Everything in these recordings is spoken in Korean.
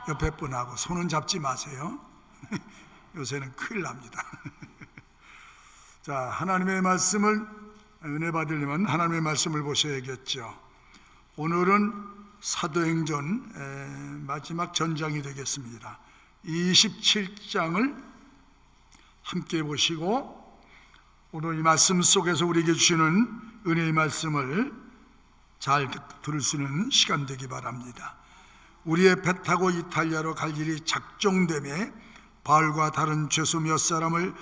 옆에 분하고 손은 잡지 마세요. 요새는 큰일 납니다. 자, 하나님의 말씀을 은혜 받으려면 하나님의 말씀을 보셔야겠죠. 오늘은 사도행전 마지막 전장이 되겠습니다. 27장을 함께 보시고 오늘 이 말씀 속에서 우리에게 주시는 은혜의 말씀을 잘 들을 수 있는 시간 되기 바랍니다. 우리의 배 타고 이탈리아로 갈 일이 작정되매 바울과 다른 죄수 몇 사람을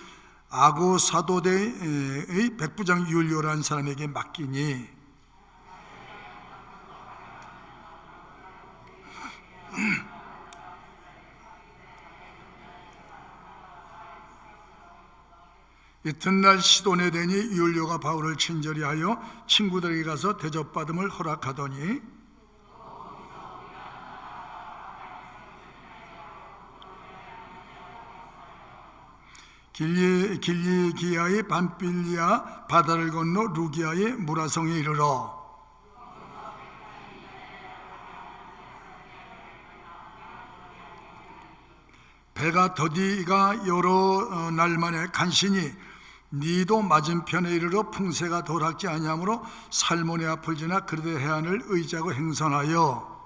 아고 사도대의 백부장 율리오라는 사람에게 맡기니 이튿날 시돈에 되니 율리오가 바울을 친절히 하여 친구들에게 가서 대접받음을 허락하더니 길리기아의 밤빌리아 바다를 건너 루기아의 무라성에 이르러 배가 더디가 여러 날 만에 간신히 니도 맞은편에 이르러 풍세가 덜하지 아니하므로 살모네 앞을 지나 그르데 해안을 의지하고 행선하여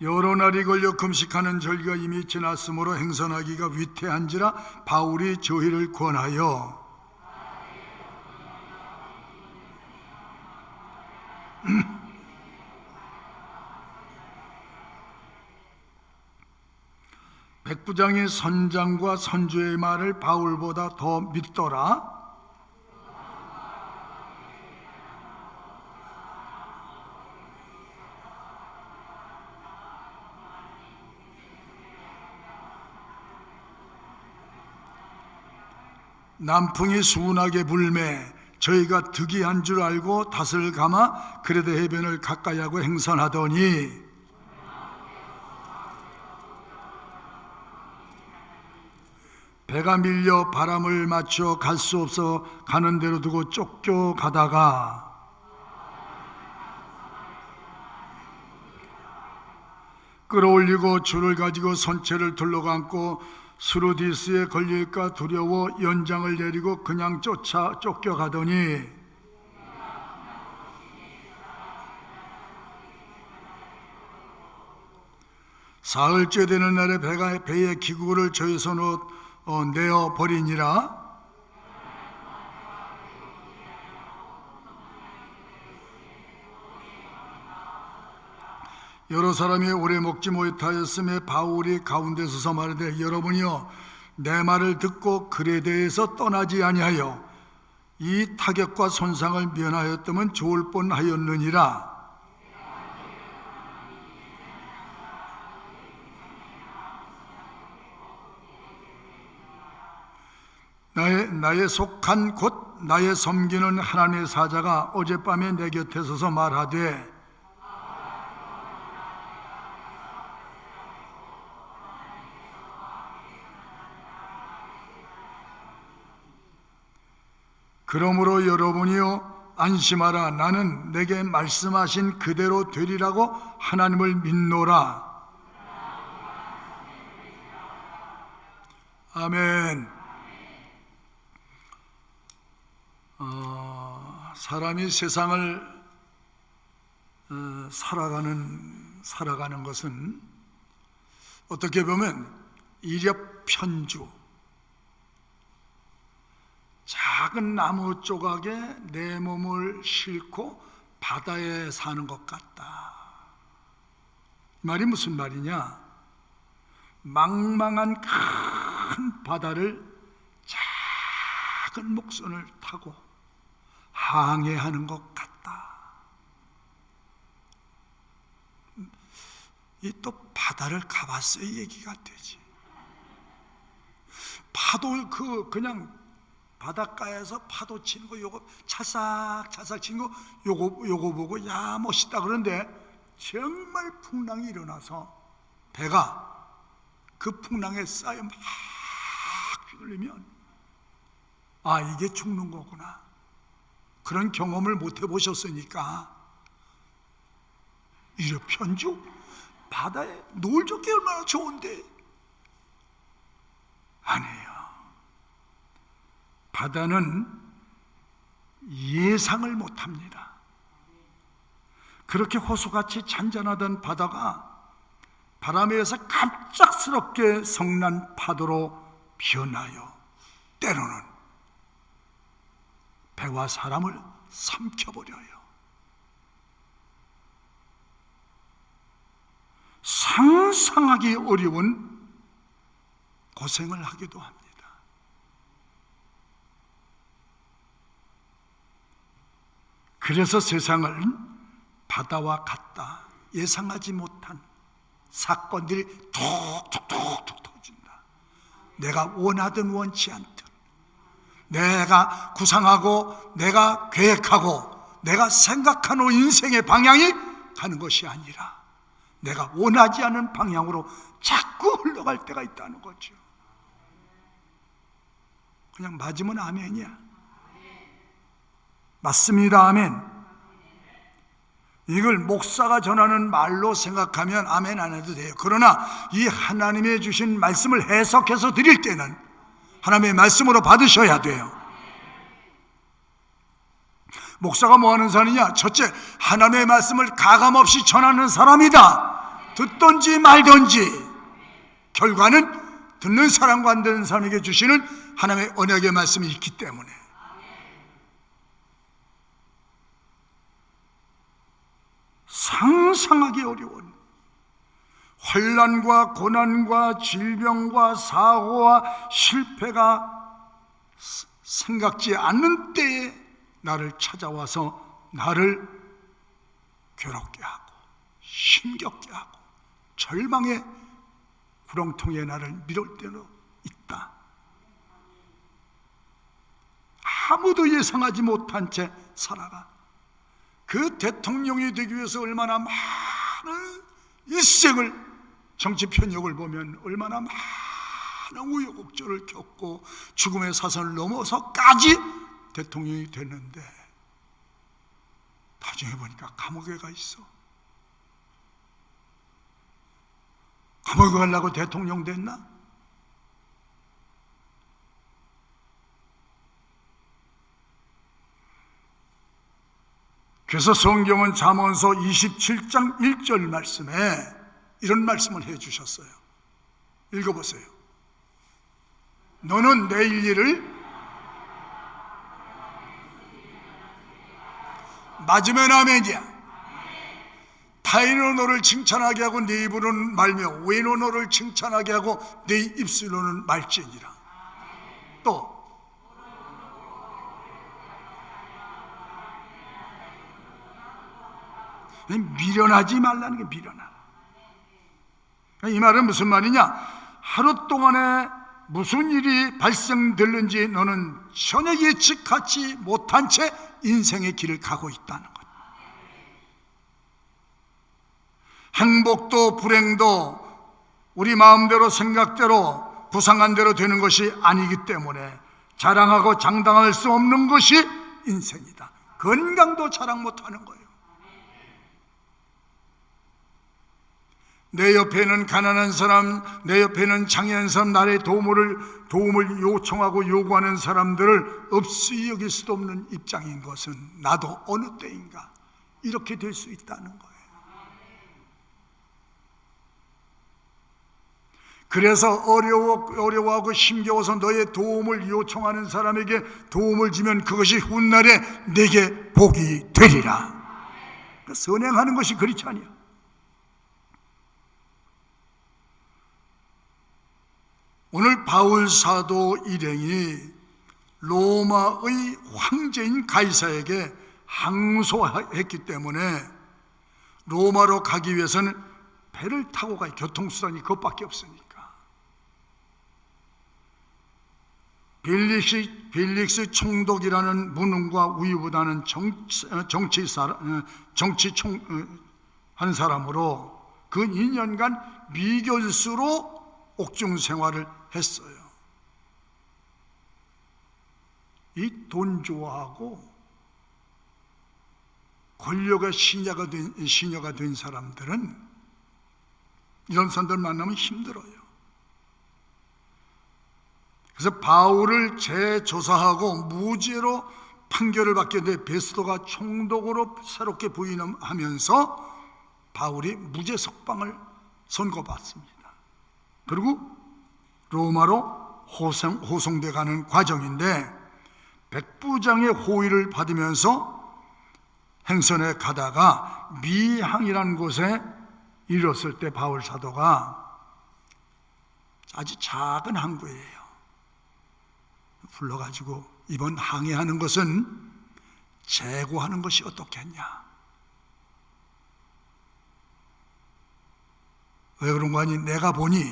여러 날이 걸려 금식하는 절기가 이미 지났으므로 행선하기가 위태한지라 바울이 저희를 권하여 백부장이 선장과 선주의 말을 바울보다 더 믿더라. 남풍이 순하게 불매 저희가 득이한 줄 알고 닷을 감아 그레데 해변을 가까이 하고 행선하더니 배가 밀려 바람을 맞춰 갈 수 없어 가는 대로 두고 쫓겨가다가 끌어올리고 줄을 가지고 선체를 둘러감고 수루디스에 걸릴까 두려워 연장을 내리고 그냥 쫓겨가더니 사흘째 되는 날에 배의 기구를 저희 손으로 내어버리니라. 여러 사람이 오래 먹지 못하였음에 바울이 가운데 서서 말하되 여러분이여 내 말을 듣고 그레데에서 떠나지 아니하여 이 타격과 손상을 면하였다면 좋을 뻔하였느니라. 나의 속한 곧 나의 섬기는 하나님의 사자가 어젯밤에 내 곁에 서서 말하되 그러므로 여러분이요 안심하라. 나는 내게 말씀하신 그대로 되리라고 하나님을 믿노라. 아멘. 사람이 세상을 살아가는 것은 어떻게 보면 일엽편주, 작은 나무 조각에 내 몸을 싣고 바다에 사는 것 같다. 이 말이 무슨 말이냐? 망망한 큰 바다를 작은 목선을 타고 항해하는 것 같다. 이 또 바다를 가봤어요 얘기가 되지. 파도 그냥 바닷가에서 파도 치는 거 요거 차싹차싹 치는 거 요거 보고 야 멋있다 그런데 정말 풍랑이 일어나서 배가 그 풍랑에 쌓여 막 휘둘리면 아 이게 죽는 거구나. 그런 경험을 못 해보셨으니까 유럽 편주 바다에 노을 젓기 얼마나 좋은데. 아니에요. 바다는 예상을 못합니다. 그렇게 호수같이 잔잔하던 바다가 바람에 의해서 갑작스럽게 성난 파도로 변하여 때로는 배와 사람을 삼켜버려요. 상상하기 어려운 고생을 하기도 합니다. 그래서 세상을 바다와 같다, 예상하지 못한 사건들이 툭툭툭툭 터진다. 내가 원하든 원치 않든, 내가 구상하고 내가 계획하고 내가 생각하는 인생의 방향이 가는 것이 아니라 내가 원하지 않은 방향으로 자꾸 흘러갈 때가 있다는 거죠. 그냥 맞으면 아멘이야. 맞습니다. 아멘. 이걸 목사가 전하는 말로 생각하면 아멘 안 해도 돼요. 그러나 이 하나님의 주신 말씀을 해석해서 드릴 때는 하나님의 말씀으로 받으셔야 돼요. 목사가 뭐 하는 사람이냐? 첫째, 하나님의 말씀을 가감없이 전하는 사람이다. 듣든지 말든지 결과는 듣는 사람과 안 듣는 사람에게 주시는 하나님의 언약의 말씀이 있기 때문에. 상상하기 어려운 환난과 고난과 질병과 사고와 실패가 생각지 않는 때에 나를 찾아와서 나를 괴롭게 하고 힘겹게 하고 절망의 구렁텅이에 나를 밀을 때도 있다. 아무도 예상하지 못한 채 살아가. 그 대통령이 되기 위해서 얼마나 많은 일생을, 정치 편협을 보면 얼마나 많은 우여곡절을 겪고 죽음의 사선을 넘어서까지 대통령이 됐는데 나중에 보니까 감옥에 가 있어. 감옥에 가려고 대통령 됐나? 그래서 성경은 잠언서 27장 1절 말씀에 이런 말씀을 해주셨어요. 읽어보세요. 너는 내일 일을 맞으면 아멘이야. 타인은 너를 칭찬하게 하고 네 입으로는 말며 외노 너를 칭찬하게 하고 네 입술로는 말지니라. 또 미련하지 말라는 게 미련하라. 이 말은 무슨 말이냐? 하루 동안에 무슨 일이 발생될는지 너는 전혀 예측하지 못한 채 인생의 길을 가고 있다는 것. 행복도 불행도 우리 마음대로 생각대로 구상한 대로 되는 것이 아니기 때문에 자랑하고 장담할 수 없는 것이 인생이다. 건강도 자랑 못하는 거예요. 내 옆에는 가난한 사람, 내 옆에는 장애한 사람, 나의 도움을 요청하고 요구하는 사람들을 없이 여길 수도 없는 입장인 것은 나도 어느 때인가 이렇게 될 수 있다는 거예요. 그래서 어려워하고 힘겨워서 너의 도움을 요청하는 사람에게 도움을 주면 그것이 훗날에 내게 복이 되리라. 선행하는 것이 그렇지 아니야. 오늘 바울 사도 일행이 로마의 황제인 가이사에게 항소했기 때문에 로마로 가기 위해서는 배를 타고 가야 교통수단이 그것밖에 없으니까 벨릭스 총독이라는 무능과 우유보다는 한 사람으로 그 2년간 미결수로 옥중 생활을 했어요. 이 돈 좋아하고 권력의 시녀가 된 사람들은 이런 사람들 만나면 힘들어요. 그래서 바울을 재조사하고 무죄로 판결을 받게 돼 베스도가 총독으로 새롭게 부임하면서 바울이 무죄 석방을 선고받습니다. 그리고 로마로 호송돼 가는 과정인데 백부장의 호의를 받으면서 행선에 가다가 미항이라는 곳에 이르렀을 때 바울 사도가 아주 작은 항구예요. 불러가지고 이번 항해하는 것은 재고하는 것이 어떻겠냐. 왜 그런 거 아니? 내가 보니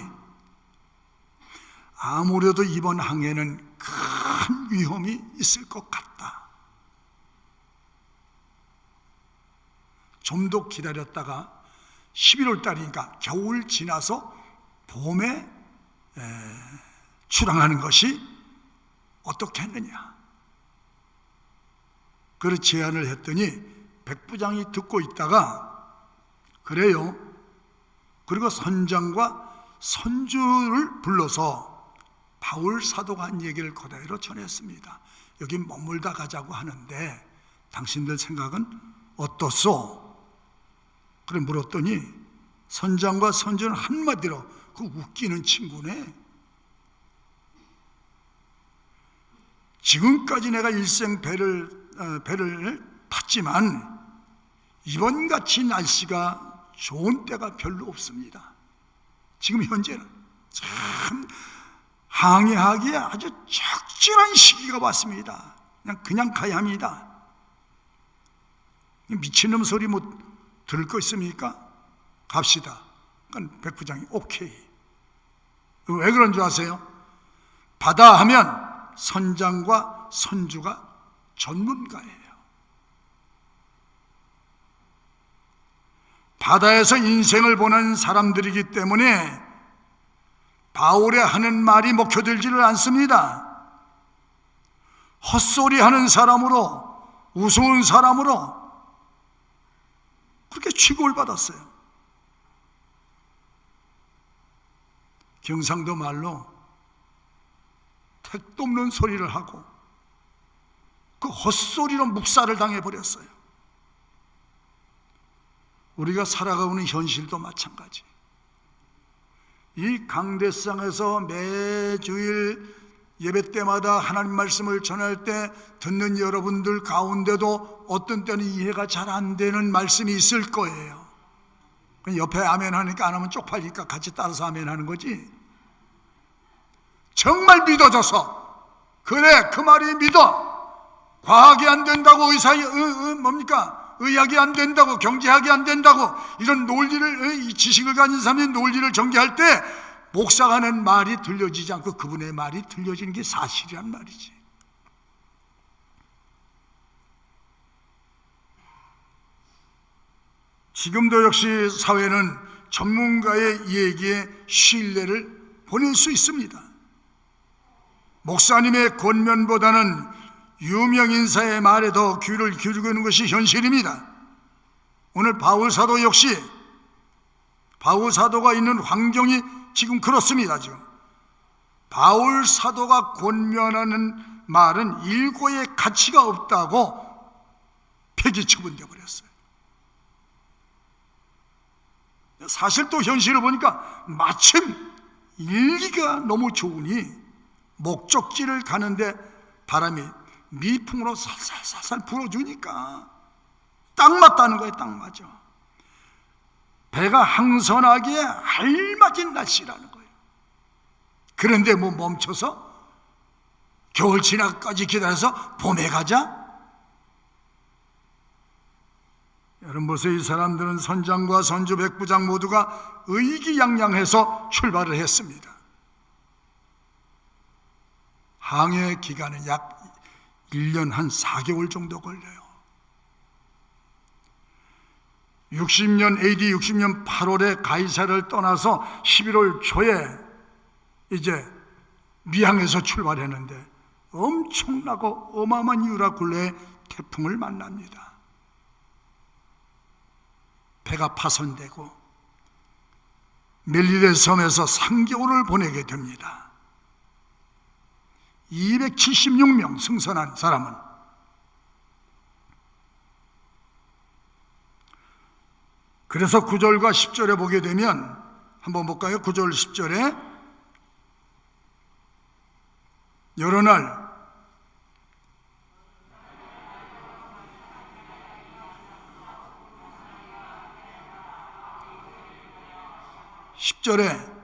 아무래도 이번 항해는 큰 위험이 있을 것 같다. 좀 더 기다렸다가 11월 달이니까 겨울 지나서 봄에 출항하는 것이 어떻겠느냐. 그런 제안을 했더니 백부장이 듣고 있다가 그래요. 그리고 선장과 선주를 불러서 바울 사도가 한 얘기를 그대로 전했습니다. 여기 머물다 가자고 하는데 당신들 생각은 어떻소? 그래 물었더니 선장과 선주는 한마디로 그 웃기는 친구네. 지금까지 내가 일생 배를 탔지만 이번같이 날씨가 좋은 때가 별로 없습니다. 지금 현재는 참 항해하기에 아주 적절한 시기가 왔습니다. 그냥 가야 합니다. 미친놈 소리 못 들을 거 있습니까? 갑시다. 그러니까 백부장이 오케이. 왜 그런 줄 아세요? 바다 하면 선장과 선주가 전문가예요. 바다에서 인생을 보낸 사람들이기 때문에 바울의 하는 말이 먹혀들지를 않습니다. 헛소리하는 사람으로, 우스운 사람으로 그렇게 취급을 받았어요. 경상도 말로 택도 없는 소리를 하고 그 헛소리로 묵살을 당해버렸어요. 우리가 살아가는 현실도 마찬가지. 이 강대상에서 매주일 예배 때마다 하나님 말씀을 전할 때 듣는 여러분들 가운데도 어떤 때는 이해가 잘 안 되는 말씀이 있을 거예요. 옆에 아멘 하니까 안 하면 쪽팔리니까 같이 따라서 아멘 하는 거지. 정말 믿어져서 그래 그 말이 믿어. 과학이 안 된다고 의학이 안 된다고 경제학이 안 된다고 이런 논리를 이 지식을 가진 사람이 논리를 전개할 때 목사가 하는 말이 들려지지 않고 그분의 말이 들려지는 게 사실이란 말이지. 지금도 역시 사회는 전문가의 얘기에 신뢰를 보낼 수 있습니다. 목사님의 권면보다는 유명 인사의 말에 더 귀를 기울이고 있는 것이 현실입니다. 오늘 바울 사도 역시 바울 사도가 있는 환경이 지금 그렇습니다. 지금 바울 사도가 권면하는 말은 일고의 가치가 없다고 폐기 처분되어 버렸어요. 사실 또 현실을 보니까 마침 일기가 너무 좋으니 목적지를 가는데 바람이 미풍으로 살살살살 불어주니까 딱 맞다는 거예요. 딱 맞아. 배가 항선하기에 알맞은 날씨라는 거예요. 그런데 뭐 멈춰서 겨울 지나까지 기다려서 봄에 가자? 여러분 보세요. 이 사람들은 선장과 선주 백부장 모두가 의기양양해서 출발을 했습니다. 항해 기간은 약 1년 한 4개월 정도 걸려요. 60년 AD 60년 8월에 가이사를 떠나서 11월 초에 이제 미항에서 출발했는데 엄청나고 어마어마한 유라굴레의 태풍을 만납니다. 배가 파손되고 멜리데 섬에서 3개월을 보내게 됩니다. 276명 승선한 사람은. 그래서 9절과 10절에 보게 되면 한번 볼까요? 9절 10절에 여러 날 (10절에)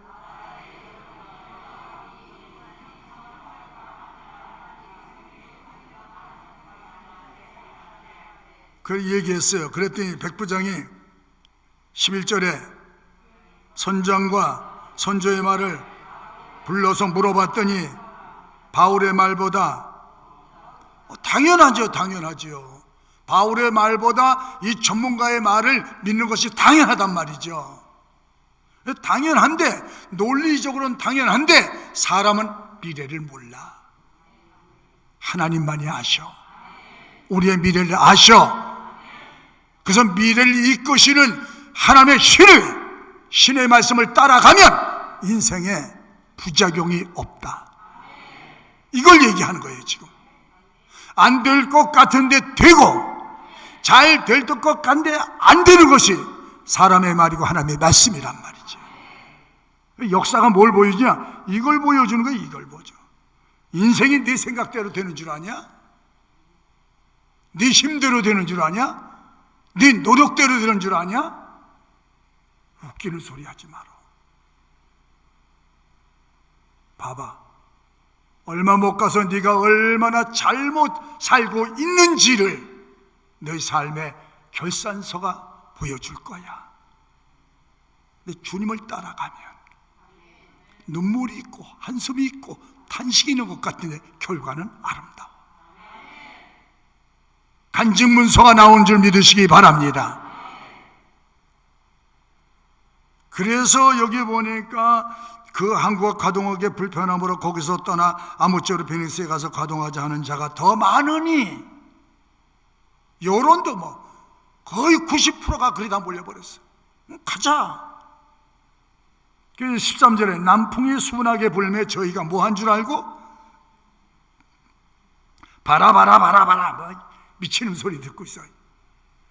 그 얘기했어요. 그랬더니 백부장이 11절에 선장과 선조의 말을 불러서 물어봤더니 바울의 말보다 당연하죠. 바울의 말보다 이 전문가의 말을 믿는 것이 당연하단 말이죠. 당연한데, 논리적으로는 당연한데 사람은 미래를 몰라. 하나님만이 아셔. 우리의 미래를 아셔. 그래서 미래를 이끄시는 하나님의 신의 말씀을 따라가면 인생에 부작용이 없다. 이걸 얘기하는 거예요. 지금 안 될 것 같은데 되고, 잘 될 것 같은데 안 되는 것이 사람의 말이고 하나님의 말씀이란 말이죠. 역사가 뭘 보여주냐? 이걸 보여주는 거예요. 이걸 보죠. 인생이 네 생각대로 되는 줄 아냐? 네 힘대로 되는 줄 아냐? 네 노력대로 되는 줄 아냐? 웃기는 소리 하지 마라. 봐봐, 얼마 못 가서 네가 얼마나 잘못 살고 있는지를 너희 삶의 결산서가 보여줄 거야. 근데 주님을 따라가면 눈물이 있고 한숨이 있고 탄식이 있는 것 같은데 결과는 아름다워. 간증문서가 나온 줄 믿으시기 바랍니다. 그래서 여기 보니까 그 항구가 가동하기에 불편함으로 거기서 떠나 아무쪼록 베니스에 가서 가동하자 하는 자가 더 많으니, 여론도 거의 90%가 그리다 몰려버렸어요. 가자. 13절에 남풍이 수분하게 불매 저희가 뭐 한 줄 알고? 바라 미치는 소리 듣고 있어요.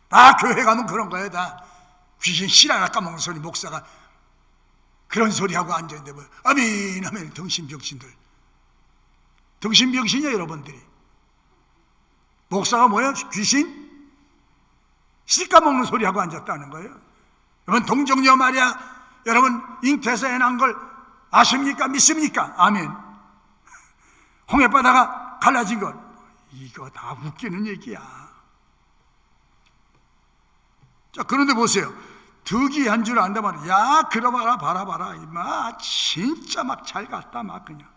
다 교회 가면 그런 거예요. 다 귀신 씨라나 까먹는 소리, 목사가 그런 소리 하고 앉아있는데 뭐 아멘 하면 덩신병신이야 여러분들이. 목사가 뭐야? 귀신? 씨 까먹는 소리 하고 앉았다는 거예요. 여러분, 동정녀 말이야, 여러분 잉태에서 애 낳은 걸 아십니까? 믿습니까? 아멘. 홍해바다가 갈라진 것, 이거 다 웃기는 얘기야. 자, 그런데 보세요. 득이한 줄 안다 말이야. 야, 그러봐라, 봐라, 이마 진짜 막 잘 갔다, 막 그냥.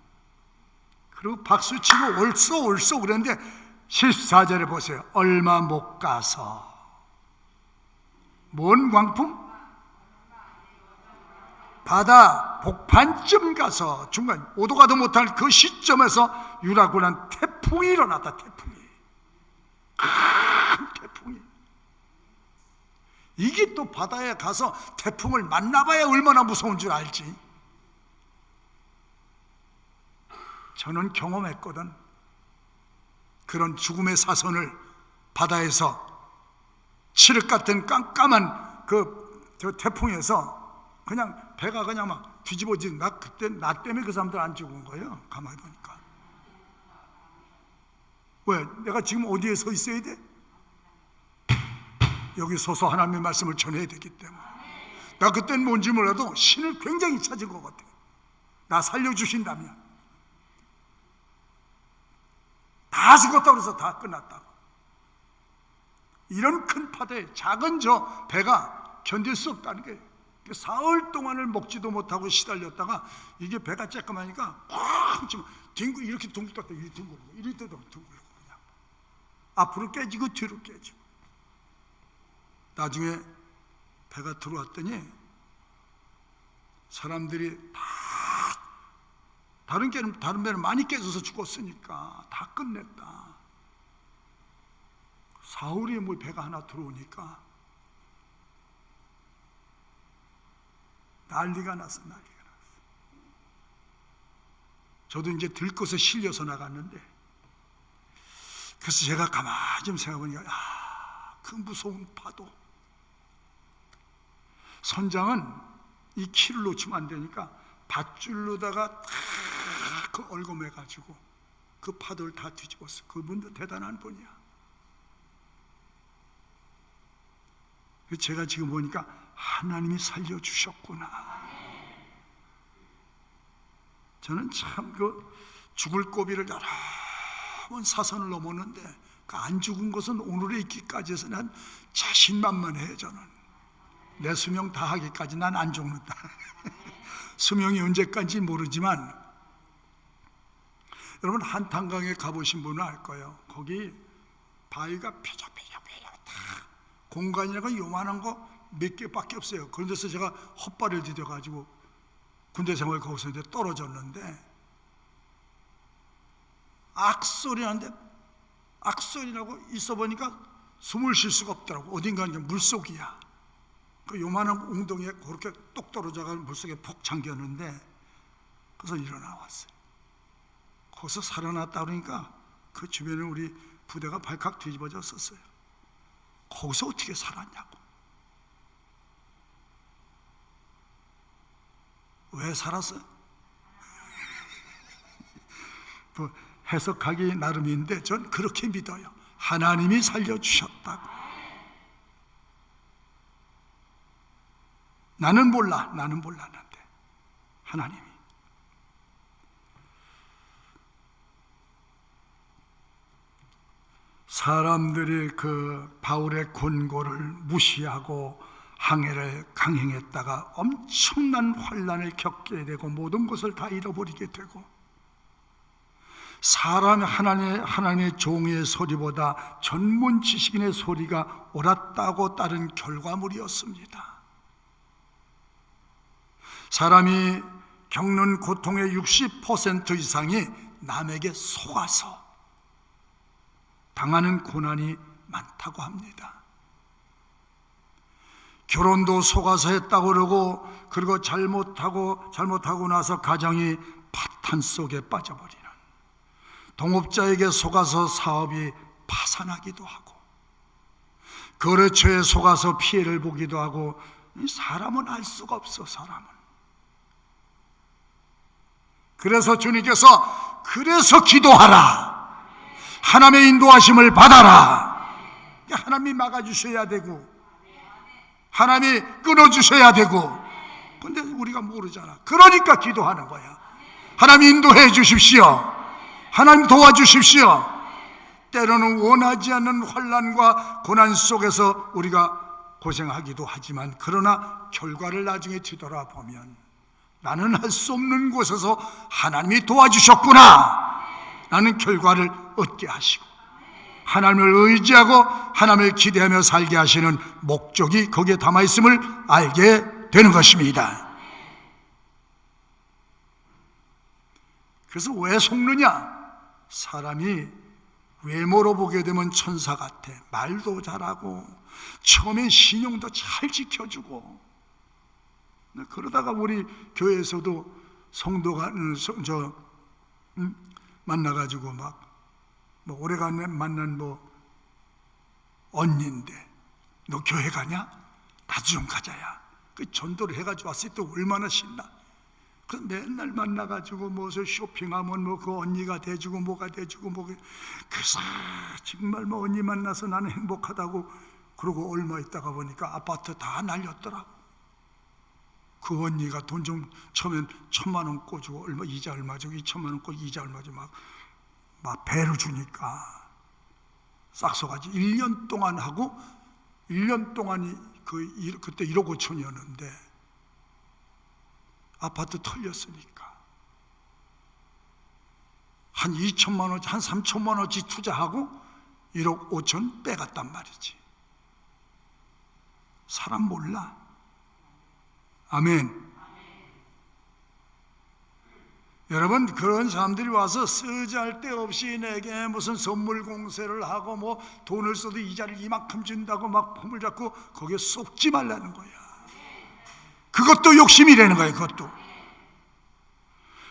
그리고 박수 치고 옳소 그랬는데 14절에 보세요. 얼마 못 가서 뭔 광풍? 바다 복판쯤 가서 중간 오도 가도 못할 그 시점에서 유라굴한 태풍이 일어났다. 태풍이, 큰 태풍이. 이게 또 바다에 가서 태풍을 만나봐야 얼마나 무서운 줄 알지. 저는 경험했거든. 그런 죽음의 사선을 바다에서 칠흑 같은 깜깜한 저 태풍에서 그냥 배가 그냥 막 뒤집어진, 그때 나 때문에 그 사람들 안 죽은 거예요. 가만히 보니까. 왜? 내가 지금 어디에 서 있어야 돼? 여기 서서 하나님의 말씀을 전해야 되기 때문에. 나 그때는 뭔지 몰라도 신을 굉장히 찾은 것 같아. 나 살려주신다면. 다 죽었다고 그래서 다 끝났다고. 이런 큰 파도에 작은 저 배가 견딜 수 없다는 게, 사흘 동안을 먹지도 못하고 시달렸다가 이게 배가 쬐끔하니까 꽉 지금 뒹굴, 이렇게 둥글떴다, 이렇게 둥글고, 이렇게 둥글고, 그냥 앞으로 깨지고 뒤로 깨지고. 나중에 배가 들어왔더니 사람들이 다 다른 배는 많이 깨져서 죽었으니까 다 끝냈다. 사흘에 뭐 배가 하나 들어오니까 난리가 났어. 저도 이제 들것에 실려서 나갔는데, 그래서 제가 가만히 좀 생각해보니까 그 무서운 파도. 선장은 이 키를 놓치면 안 되니까 밧줄로다가 그 얽어매가지고 그 파도를 다 뒤집었어. 그분도 대단한 분이야. 제가 지금 보니까 하나님이 살려주셨구나. 저는 참 죽을 고비를 여러 번 사선을 넘었는데 그 안 죽은 것은 오늘에 있기까지 해서 난 자신만만해요. 저는 내 수명 다 하기까지 난 안 죽는다. 수명이 언제까지 모르지만, 여러분 한탄강에 가보신 분은 알 거예요. 거기 바위가 뾰족뾰족 다 공간이라고 요만한 거 몇 개밖에 없어요. 그런 데서 제가 헛발을 디뎌가지고 군대 생활 거기서 이제 떨어졌는데, 악소리 나는데 악소리 나고 있어 보니까 숨을 쉴 수가 없더라고. 어딘가 물속이야. 그 요만한 웅덩이에 그렇게 똑 떨어져가 물속에 푹 잠겼는데, 그래서 일어나 왔어요. 거기서 살아났다 그러니까 그 주변에 우리 부대가 발칵 뒤집어졌었어요. 거기서 어떻게 살았냐고. 왜 살았어요? 뭐 해석하기 나름인데 전 그렇게 믿어요. 하나님이 살려주셨다고. 나는 몰랐는데 하나님이. 사람들이 그 바울의 권고를 무시하고 항해를 강행했다가 엄청난 환난을 겪게 되고 모든 것을 다 잃어버리게 되고, 하나님의 종의 소리보다 전문 지식인의 소리가 옳았다고 따른 결과물이었습니다. 사람이 겪는 고통의 60% 이상이 남에게 속아서 당하는 고난이 많다고 합니다. 결혼도 속아서 했다고 그러고 잘못하고 나서 가정이 파탄 속에 빠져버리는, 동업자에게 속아서 사업이 파산하기도 하고, 거래처에 속아서 피해를 보기도 하고. 사람은 알 수가 없어. 사람은. 그래서 주님께서 그래서 기도하라, 하나님의 인도하심을 받아라. 하나님이 막아주셔야 되고 하나님이 끊어주셔야 되고, 근데 우리가 모르잖아. 그러니까 기도하는 거야. 하나님 인도해 주십시오. 하나님 도와주십시오. 때로는 원하지 않는 환난과 고난 속에서 우리가 고생하기도 하지만, 그러나 결과를 나중에 뒤돌아보면 나는 할 수 없는 곳에서 하나님이 도와주셨구나 라는 결과를 얻게 하시고, 하나님을 의지하고 하나님을 기대하며 살게 하시는 목적이 거기에 담아있음을 알게 되는 것입니다. 그래서 왜 속느냐? 사람이 외모로 보게 되면 천사 같아. 말도 잘하고 처음엔 신용도 잘 지켜주고. 그러다가 우리 교회에서도 성도가 만나가지고 뭐 오래간만에 만난 언니인데 너 교회 가냐? 나도 좀 가자야. 그 전도를 해가지고 왔을 때 얼마나 신나. 그 맨날 만나가지고 무슨 쇼핑하면 그 언니가 돼주고 뭐가 돼주고 그래서 정말 언니 만나서 나는 행복하다고. 그러고 얼마 있다가 보니까 아파트 다 날렸더라고. 그 언니가 돈 좀 처음엔 1,000만 원 꿔주고 이자 얼마 주고 2,000만 원 꿔 이자 얼마 주고 막 배로 주니까 싹서가지고 1년 동안 하고, 1년 동안이 그때 1억 5천이었는데 아파트 털렸으니까 한 2천만 원, 한 3천만 원치 투자하고 1억 5천 빼갔단 말이지. 사람 몰라. 아멘. 여러분, 그런 사람들이 와서 쓰잘데없이 내게 무슨 선물 공세를 하고 돈을 써도 이자를 이만큼 준다고 막 폼을 잡고 거기에 속지 말라는 거야. 그것도 욕심이라는 거예요. 그것도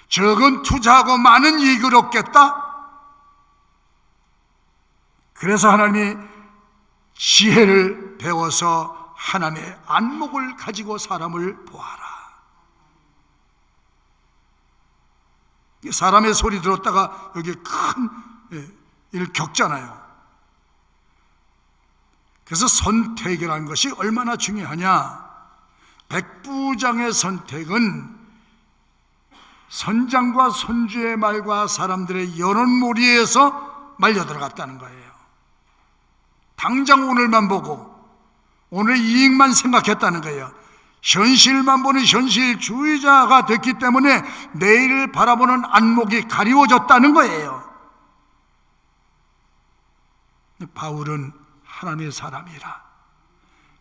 적은 투자하고 많은 이익을 얻겠다. 그래서 하나님이 지혜를 배워서 하나님의 안목을 가지고 사람을 보아라. 사람의 소리 들었다가 여기 큰 일을 겪잖아요. 그래서 선택이라는 것이 얼마나 중요하냐. 백부장의 선택은 선장과 선주의 말과 사람들의 여론몰이에서 말려 들어갔다는 거예요. 당장 오늘만 보고 오늘 이익만 생각했다는 거예요. 현실만 보는 현실주의자가 됐기 때문에 내일을 바라보는 안목이 가리워졌다는 거예요. 바울은 하나님의 사람이라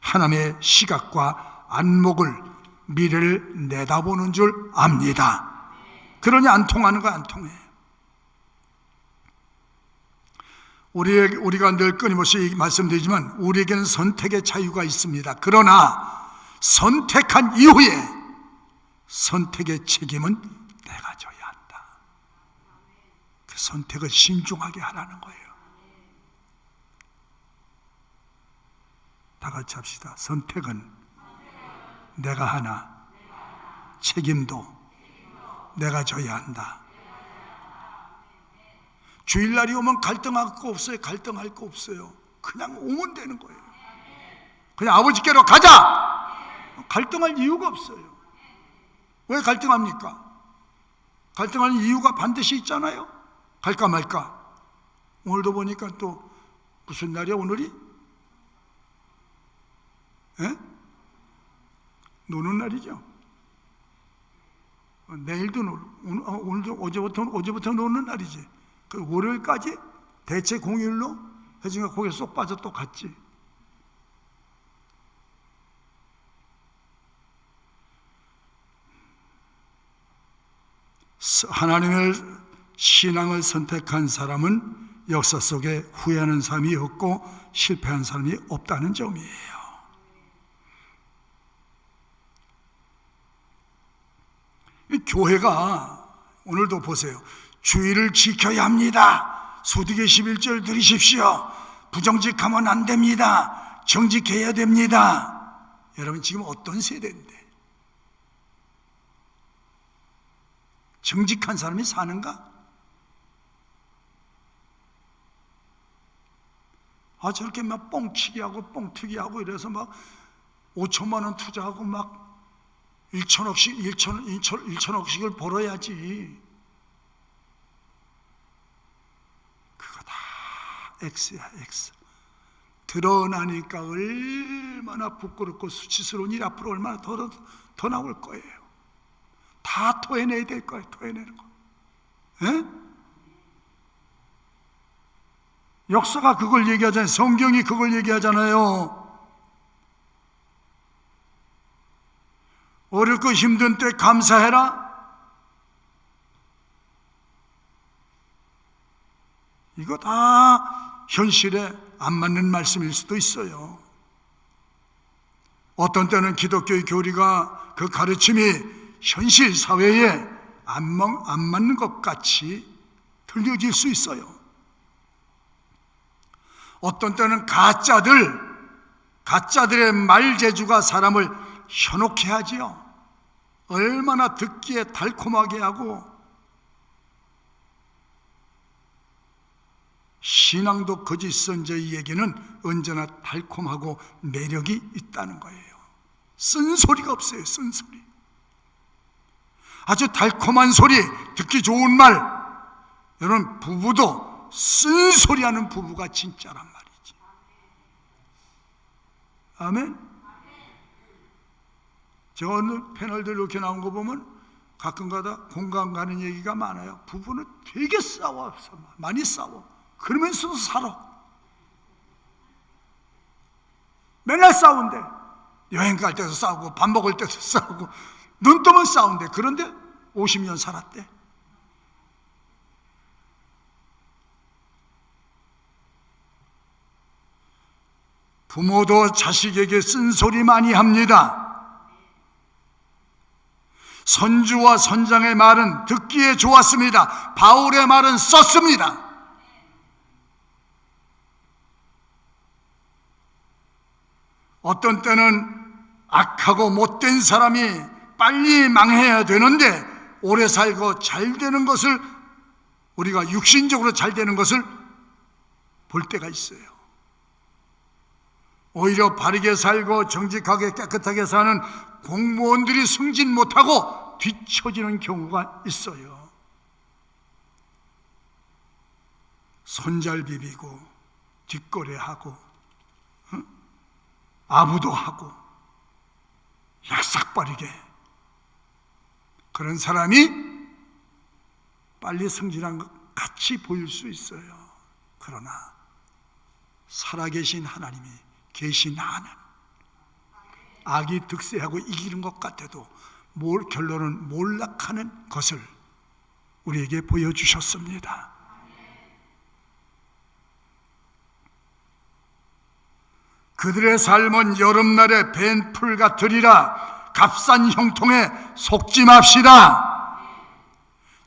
하나님의 시각과 안목을, 미래를 내다보는 줄 압니다. 그러니 안 통하는 거 안 통해. 우리가 늘 끊임없이 말씀드리지만 우리에게는 선택의 자유가 있습니다. 그러나 선택한 이후에 선택의 책임은 내가 져야 한다. 그 선택을 신중하게 하라는 거예요. 다 같이 합시다. 선택은 내가 하나, 책임도 내가 져야 한다. 주일날이 오면 갈등할 거 없어요. 갈등할 거 없어요. 그냥 오면 되는 거예요. 그냥 아버지께로 가자. 갈등할 이유가 없어요. 왜 갈등합니까? 갈등하는 이유가 반드시 있잖아요. 갈까 말까. 오늘도 보니까 또 무슨 날이야 오늘이? 노는 날이죠. 내일도 오늘도 어제부터 노는 날이지. 그 월요일까지 대체 공휴일로 해주니까 거기에 쏙 빠져 또 갔지. 하나님의 신앙을 선택한 사람은 역사 속에 후회하는 사람이 없고 실패한 사람이 없다는 점이에요. 교회가 오늘도 보세요. 주의를 지켜야 합니다. 소득의 11절 드리십시오. 부정직하면 안 됩니다. 정직해야 됩니다. 여러분 지금 어떤 세대인데 정직한 사람이 사는가? 저렇게 막 뻥치기 하고 뻥튀기 하고 이래서 막 5천만 원 투자하고 막 1천억씩을 벌어야지. 그거 다 X야, X. 드러나니까 얼마나 부끄럽고 수치스러운 일 앞으로 얼마나 더 나올 거예요. 다 토해내야 될 거예요. 토해내는 거. 에? 역사가 그걸 얘기하잖아요. 성경이 그걸 얘기하잖아요. 어렵고 힘든 때 감사해라. 이거 다 현실에 안 맞는 말씀일 수도 있어요. 어떤 때는 기독교의 교리가 그 가르침이 현실 사회에 안 맞는 것 같이 들려질 수 있어요. 어떤 때는 가짜들의 말재주가 사람을 현혹해 하지요. 얼마나 듣기에 달콤하게 하고 신앙도 거짓 선지자에게는 언제나 달콤하고 매력이 있다는 거예요. 쓴소리가 없어요. 쓴소리. 아주 달콤한 소리, 듣기 좋은 말. 여러분 부부도 쓴소리하는 부부가 진짜란 말이지. 아멘. 저 어느 패널들 이렇게 나온 거 보면 가끔가다 공감 가는 얘기가 많아요. 부부는 되게 싸워, 많이 싸워. 그러면서도 살아. 맨날 싸운대. 여행 갈 때도 싸우고 밥 먹을 때도 싸우고 눈 뜨면 싸운대. 그런데 50년 살았대. 부모도 자식에게 쓴소리 많이 합니다. 선주와 선장의 말은 듣기에 좋았습니다. 바울의 말은 썼습니다. 어떤 때는 악하고 못된 사람이 빨리 망해야 되는데 오래 살고 잘 되는 것을, 우리가 육신적으로 잘 되는 것을 볼 때가 있어요. 오히려 바르게 살고 정직하게 깨끗하게 사는 공무원들이 승진 못하고 뒤처지는 경우가 있어요. 손 잘 비비고 뒷거래하고 아부도 하고 약삭빠르게 그런 사람이 빨리 승진한 것 같이 보일 수 있어요. 그러나 살아계신 하나님이 계신 한은 악이 득세하고 이기는 것 같아도 결론은 몰락하는 것을 우리에게 보여주셨습니다. 그들의 삶은 여름날의 벤 풀 같으리라. 값싼 형통에 속지 맙시다.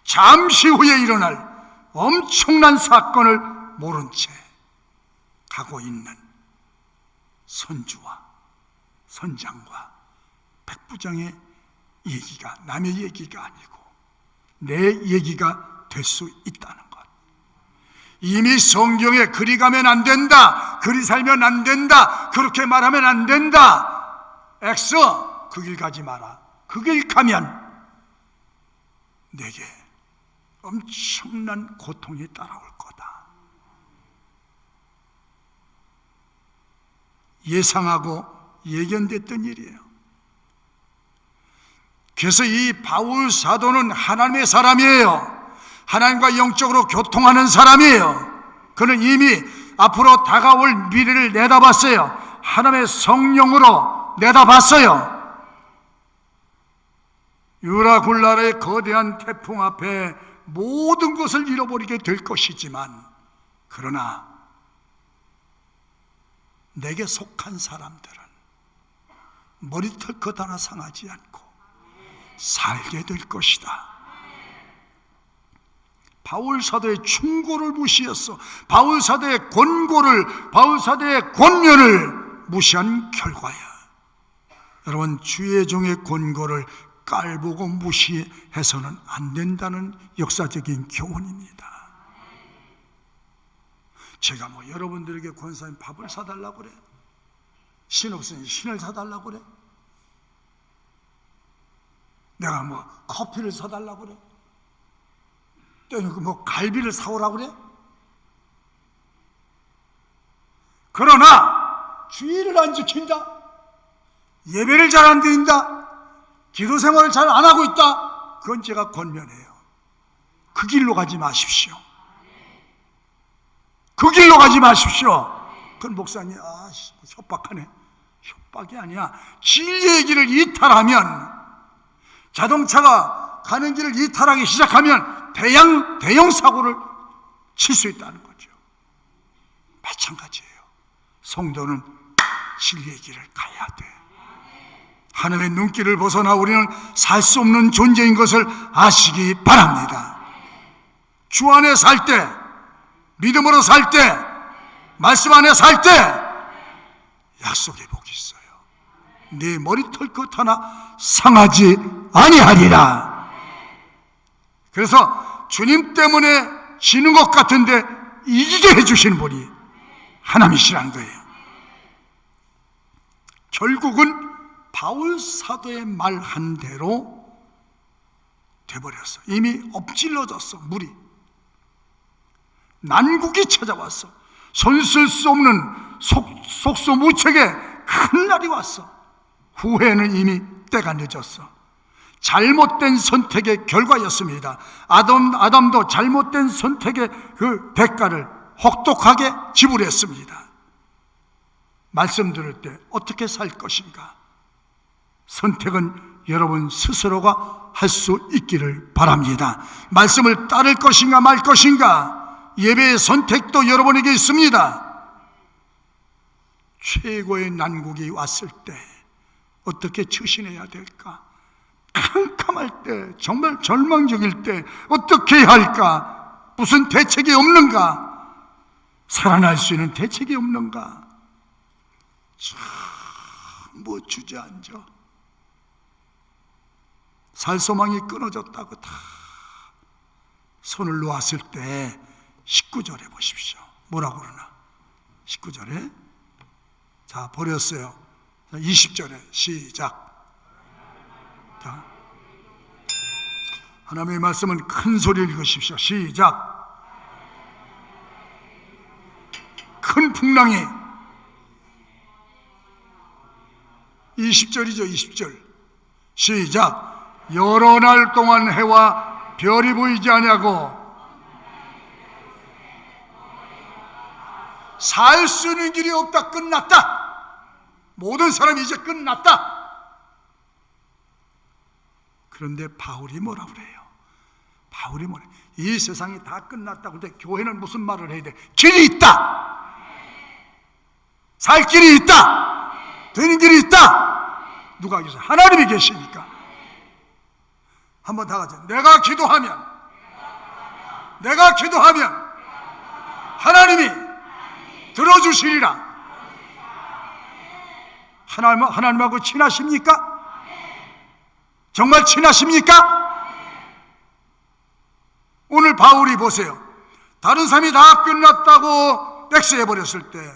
잠시 후에 일어날 엄청난 사건을 모른 채 가고 있는 선주와 선장과 백부장의 얘기가 남의 얘기가 아니고 내 얘기가 될 수 있다는 것. 이미 성경에 그리 가면 안 된다, 그리 살면 안 된다, 그렇게 말하면 안 된다, 엑서 그 길 가지 마라, 그 길 가면 내게 엄청난 고통이 따라올 거다. 예상하고 예견됐던 일이에요. 그래서 이 바울 사도는 하나님의 사람이에요. 하나님과 영적으로 교통하는 사람이에요. 그는 이미 앞으로 다가올 미래를 내다봤어요. 하나님의 성령으로 내다봤어요. 유라굴라의 거대한 태풍 앞에 모든 것을 잃어버리게 될 것이지만, 그러나 내게 속한 사람들은 머리털 하나 상하지 않고 살게 될 것이다. 바울 사도의 충고를 무시했어. 바울 사도의 권고를, 바울 사도의 권면을 무시한 결과야. 여러분, 주의 종의 권고를 깔보고 무시해서는 안 된다는 역사적인 교훈입니다. 제가 여러분들에게 권사님 밥을 사달라고 그래? 신 없으니 신을 사달라고 그래? 내가 커피를 사달라고 그래? 또는 갈비를 사오라고 그래? 그러나 주의를 안 지킨다, 예배를 잘 안 드린다, 기도 생활을 잘 안 하고 있다, 그건 제가 권면해요. 그 길로 가지 마십시오. 그 길로 가지 마십시오. 그건 목사님 협박하네. 협박이 아니야. 진리의 길을 이탈하면, 자동차가 가는 길을 이탈하기 시작하면 대형 사고를 칠 수 있다는 거죠. 마찬가지예요. 성도는 진리의 길을 가야 돼. 하나님의 눈길을 벗어나 우리는 살 수 없는 존재인 것을 아시기 바랍니다. 주 안에 살 때, 믿음으로 살 때, 말씀 안에 살 때 약속의 복이 있어요. 네 머리털 끝 하나 상하지 아니하리라. 그래서 주님 때문에 지는 것 같은데 이기게 해주시는 분이 하나님이시라는 거예요. 결국은 바울 사도의 말 한 대로 돼버렸어. 이미 엎질러졌어. 물이 난국이 찾아왔어. 손쓸 수 없는 속수무책의 큰 날이 왔어. 후회는 이미 때가 늦었어. 잘못된 선택의 결과였습니다. 아담도 잘못된 선택의 그 대가를 혹독하게 지불했습니다. 말씀 들을 때 어떻게 살 것인가? 선택은 여러분 스스로가 할 수 있기를 바랍니다. 말씀을 따를 것인가 말 것인가, 예배의 선택도 여러분에게 있습니다. 최고의 난국이 왔을 때 어떻게 처신해야 될까? 캄캄할 때, 정말 절망적일 때 어떻게 해야 할까? 무슨 대책이 없는가? 살아날 수 있는 대책이 없는가? 뭐 주저앉아. 살 소망이 끊어졌다고 다 손을 놓았을 때 19절에 보십시오. 뭐라고 그러나? 19절에 자 버렸어요. 20절에 시작. 자, 하나님의 말씀은 큰 소리를 읽으십시오. 시작. 큰 풍랑이 20절이죠. 20절 시작. 여러 날 동안 해와 별이 보이지 아니하고 살 수 있는 길이 없다. 끝났다. 모든 사람이 이제 끝났다. 그런데 바울이 뭐라 그래요? 바울이 뭐래? 이 세상이 다 끝났다고. 근데 교회는 무슨 말을 해야 돼? 길이 있다. 살 길이 있다. 되는 길이 있다. 누가 계세요? 하나님이 계시니까. 한번 다 같이 내가 기도하면 하나님이 들어주시리라. 하나님하고 친하십니까? 정말 친하십니까? 오늘 바울이 보세요. 다른 사람이 다 끝났다고 엑스해버렸을 때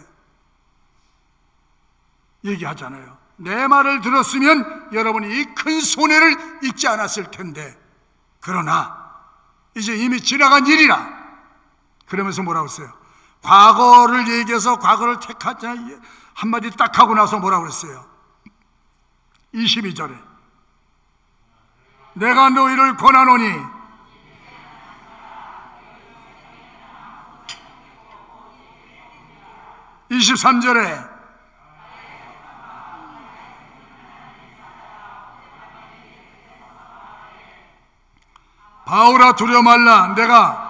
얘기하잖아요. 내 말을 들었으면 여러분이 이 큰 손해를 입지 않았을 텐데, 그러나 이제 이미 지나간 일이라. 그러면서 뭐라고 했어요? 과거를 얘기해서 과거를 택하자 한마디 딱 하고 나서 뭐라고 그랬어요? 22절에 내가 너희를 권하노니 (23절에) 바울아 두려워 말라. 내가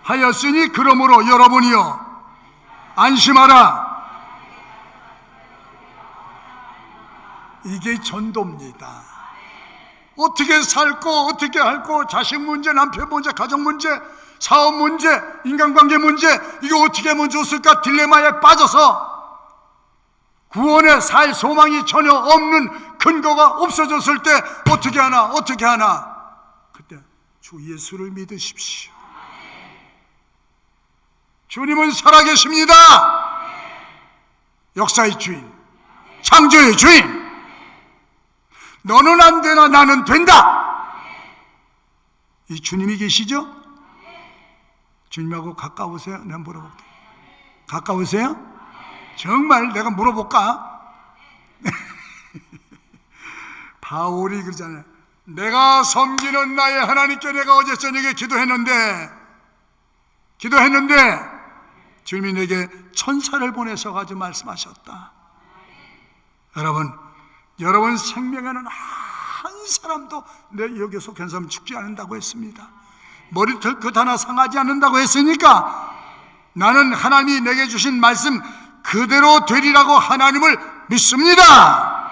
하였으니 그러므로 여러분이여 안심하라. 이게 전도입니다. 어떻게 살고 어떻게 할고, 자식 문제, 남편 문제, 가정 문제, 사업 문제, 인간관계 문제, 이거 어떻게 하면 좋을까 딜레마에 빠져서 구원에 살 소망이 전혀 없는 근거가 없어졌을 때 어떻게 하나? 그때 주 예수를 믿으십시오. 주님은 살아계십니다. 역사의 주인, 창조의 주인. 너는 안 되나 나는 된다. 이 주님이 계시죠? 주님하고 가까우세요? 내가 물어볼게. 가까우세요? 정말 내가 물어볼까? 바울이 그러잖아요. 내가 섬기는 나의 하나님께 내가 어제 저녁에 기도했는데 주님이 내게 천사를 보내서 가지고 말씀하셨다. 여러분 생명에는 한 사람도 내 여기에 속한 사람 죽지 않는다고 했습니다. 머리털 그 하나 상하지 않는다고 했으니까 나는 하나님이 내게 주신 말씀 그대로 되리라고 하나님을 믿습니다.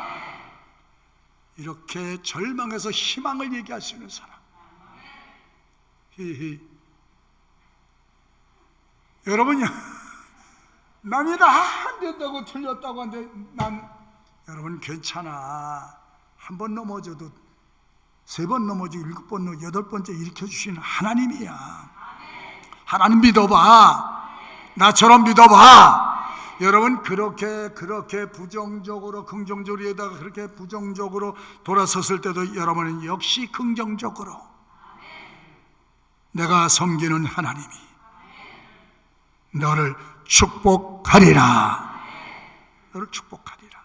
이렇게 절망해서 희망을 얘기할 수 있는 사람. 여러분이 남이 다 안 된다고 틀렸다고 하는데 여러분 괜찮아. 한 번 넘어져도 3번 넘어지고 7번 넘어지고 8번째 일으켜주시는 하나님이야. 하나님 믿어봐. 나처럼 믿어봐. 여러분 그렇게 부정적으로 긍정적으로 에다가 그렇게 부정적으로 돌아섰을 때도 여러분은 역시 긍정적으로 내가 섬기는 하나님이 너를 축복하리라. 너를 축복하리라.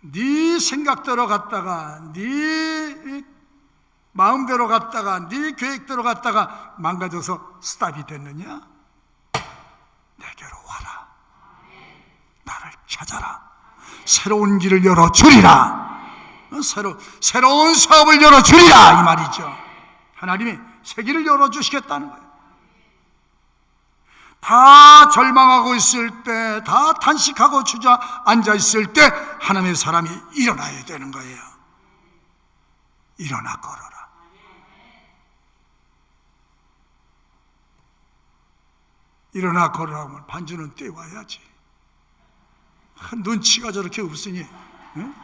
네 생각대로 갔다가 네 마음대로 갔다가 네 계획대로 갔다가 망가져서 스탑이 됐느냐? 내게로 와라. 나를 찾아라. 새로운 길을 열어주리라. 새로운 사업을 열어주리라 이 말이죠. 하나님이 새 길을 열어주시겠다는 거예요. 다 절망하고 있을 때, 다 탄식하고 주저앉아 있을 때 하나님의 사람이 일어나야 되는 거예요. 일어나 걸어라. 일어나 걸으라면 반주는 떼와야지. 눈치가 저렇게 없으니, 응?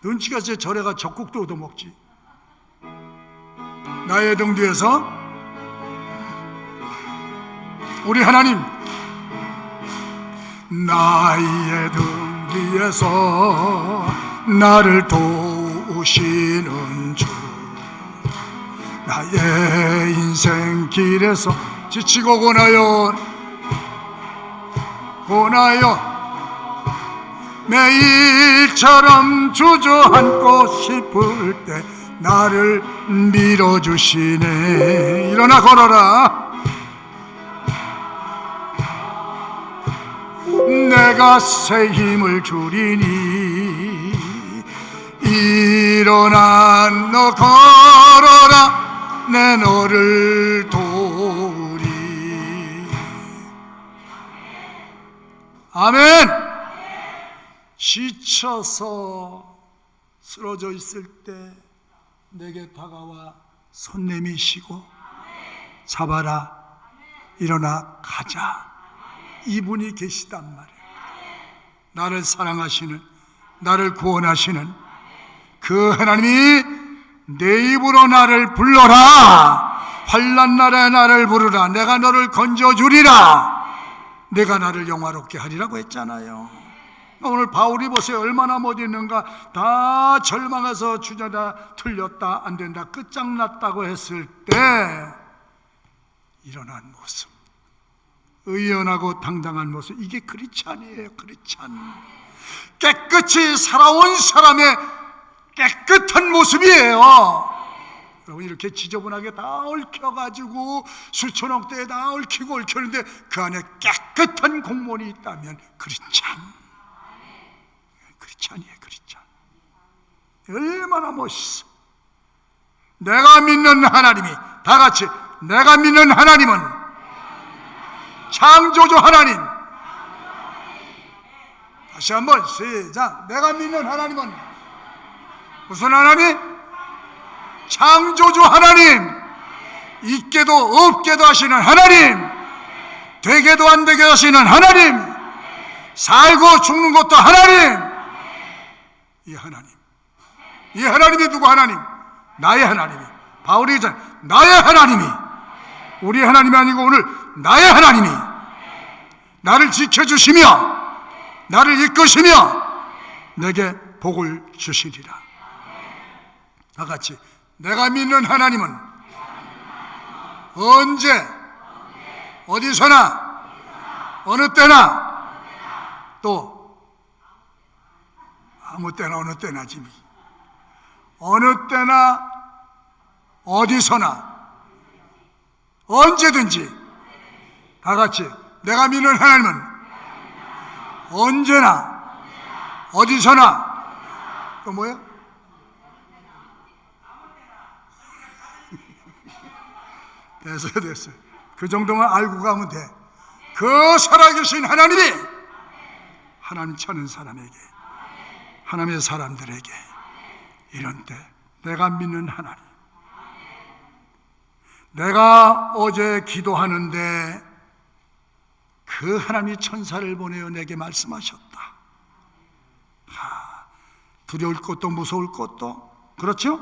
눈치가 저래가 젖국도 얻어먹지. 나의 등 뒤에서 우리 하나님, 나의 등 뒤에서 나를 도우시는 주, 나의 인생 길에서 지치고 고나요 매일처럼 주저앉고 싶을 때 나를 밀어주시네. 일어나 걸어라. 내가 새 힘을 주리니 일어나 너 걸어라. 내 너를 도우리. 아멘. 지쳐서 쓰러져 있을 때 내게 다가와 손 내미시고 잡아라. 일어나 가자. 이분이 계시단 말이에요. 나를 사랑하시는, 나를 구원하시는 그 하나님이 내 입으로 나를 불러라. 환난 날에 나를 부르라. 내가 너를 건져주리라. 내가 나를 영화롭게 하리라고 했잖아요. 오늘 바울이 보세요. 얼마나 못있는가. 다 절망해서 주저다 틀렸다 안 된다 끝장났다고 했을 때 일어난 모습, 의연하고 당당한 모습, 이게 크리스찬이에요. 크리스찬. 깨끗이 살아온 사람의 깨끗한 모습이에요. 여러분, 이렇게 지저분하게 다 얽혀가지고 수천억 대에 다 얽히고 얽혔는데 그 안에 깨끗한 공무원이 있다면 크리스찬. 크리스찬이에요. 크리스찬. 얼마나 멋있어. 내가 믿는 하나님이, 다 같이 내가 믿는 하나님은 창조주 하나님. 다시 한번 시작. 내가 믿는 하나님은 무슨 하나님? 창조주 하나님. 있게도 없게도 하시는 하나님, 되게도 안 되게 하시는 하나님, 살고 죽는 것도 하나님. 이 하나님, 이 하나님이 누구 하나님? 나의 하나님이. 바울이 그랬잖아요. 나의 하나님이, 우리 하나님이 아니고 오늘 나의 하나님이 나를 지켜주시며 나를 이끄시며 내게 복을 주시리라. 다 같이 내가 믿는 하나님은 언제 어디서나 어느 때나 또 아무 때나 어느 때나지, 어느 때나 어디서나 언제든지 다 같이 내가 믿는 하나님은 언제나 어디서나 또 뭐야? 됐어요. 그 정도만 알고 가면 돼. 그 살아계신 하나님이 하나님 찾는 사람에게, 하나님의 사람들에게 이런 때 내가 믿는 하나님. 내가 어제 기도하는데 그 하나님이 천사를 보내어 내게 말씀하셨다. 두려울 것도 무서울 것도, 그렇죠?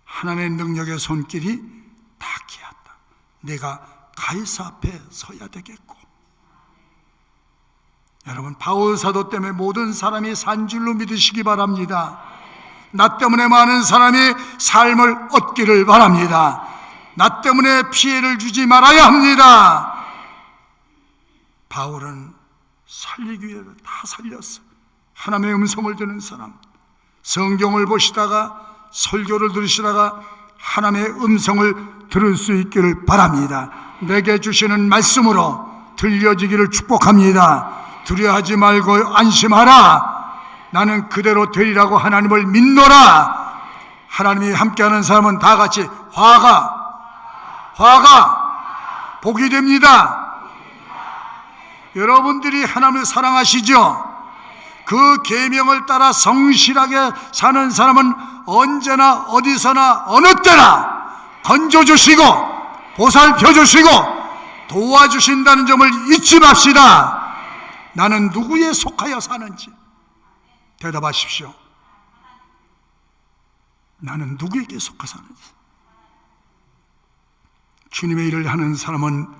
하나님의 능력의 손길이 닿기하다. 내가 가이사 앞에 서야 되겠고. 여러분, 바울 사도 때문에 모든 사람이 산 줄로 믿으시기 바랍니다. 나 때문에 많은 사람이 삶을 얻기를 바랍니다. 나 때문에 피해를 주지 말아야 합니다. 바울은 살리기 위해서 다 살렸어. 하나님의 음성을 듣는 사람, 성경을 보시다가 설교를 들으시다가 하나님의 음성을 들을 수 있기를 바랍니다. 내게 주시는 말씀으로 들려지기를 축복합니다. 두려워하지 말고 안심하라. 나는 그대로 되리라고 하나님을 믿노라. 하나님이 함께하는 사람은 다 같이 화가 복이 됩니다. 여러분들이 하나님을 사랑하시죠? 그 계명을 따라 성실하게 사는 사람은 언제나 어디서나 어느 때나 건져주시고 보살펴주시고 도와주신다는 점을 잊지 맙시다. 나는 누구에 속하여 사는지 대답하십시오. 나는 누구에게 속하 사는지. 주님의 일을 하는 사람은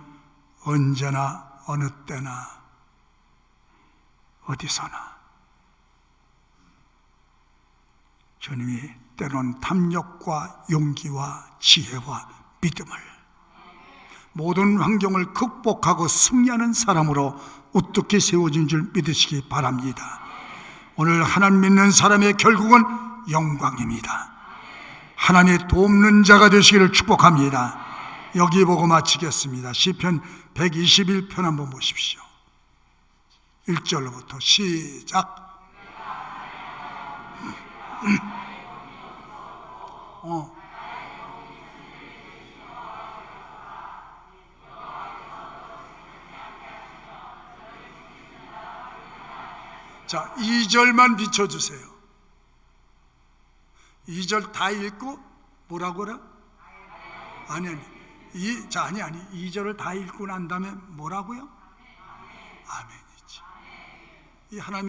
언제나 어느 때나 어디서나 주님이 때로는 탐욕과 용기와 지혜와 믿음을 모든 환경을 극복하고 승리하는 사람으로 우뚝게 세워진 줄 믿으시기 바랍니다. 오늘 하나님 믿는 사람의 결국은 영광입니다. 하나님의 돕는 자가 되시기를 축복합니다. 여기 보고 마치겠습니다. 시편 121편 한번 보십시오. 1절로부터 시작. 자, 2절만 비춰주세요. 2절 다 읽고 뭐라고라? 아니 2절을 다 읽고 난 다음에 뭐라고요? 아멘이지. 이 하나님